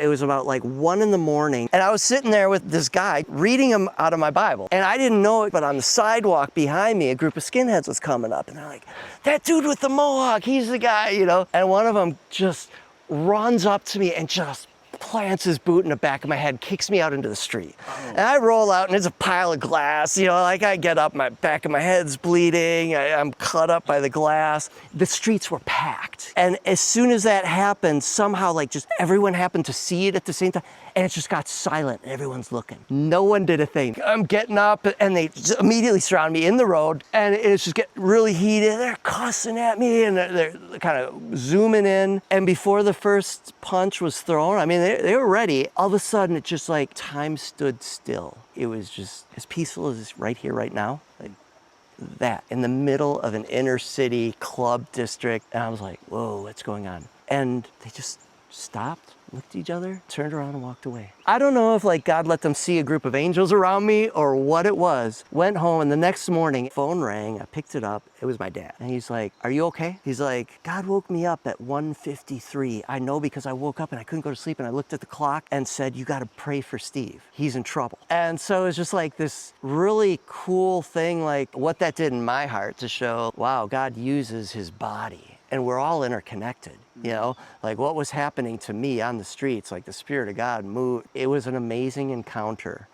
It was about like 1 in the morning, and I was sitting there with this guy reading him out of my Bible. And I didn't know it, but on the sidewalk behind me, a group of skinheads was coming up, and they're like, that dude with the mohawk, he's the guy, you know? And one of them just runs up to me and just plants his boot in the back of my head, kicks me out into the street. Oh. And I roll out and it's a pile of glass, you know, like I get up, my back of my head's bleeding, I'm cut up by the glass. The streets were packed. And as soon as that happened, somehow like just everyone happened to see it at the same time, and it just got silent and everyone's looking. No one did a thing. I'm getting up and they just immediately surround me in the road, and it's just getting really heated. They're cussing at me and they're kind of zooming in. And before the first punch was thrown, I mean, they were ready. All of a sudden, it just like time stood still. It was just as peaceful as right here, right now, like that, in the middle of an inner city club district. And I was like, whoa, what's going on? And they just stopped, looked at each other, turned around and walked away. I don't know if like God let them see a group of angels around me or what it was. Went home, and the next morning, phone rang, I picked it up, it was my dad. And he's like, are you okay? He's like, God woke me up at 1:53. I know because I woke up and I couldn't go to sleep, and I looked at the clock and said, you gotta pray for Steve. He's in trouble. And so it's just like this really cool thing, like what that did in my heart to show, wow, God uses his body. And we're all interconnected, you know? Like what was happening to me on the streets, like the Spirit of God moved. It was an amazing encounter.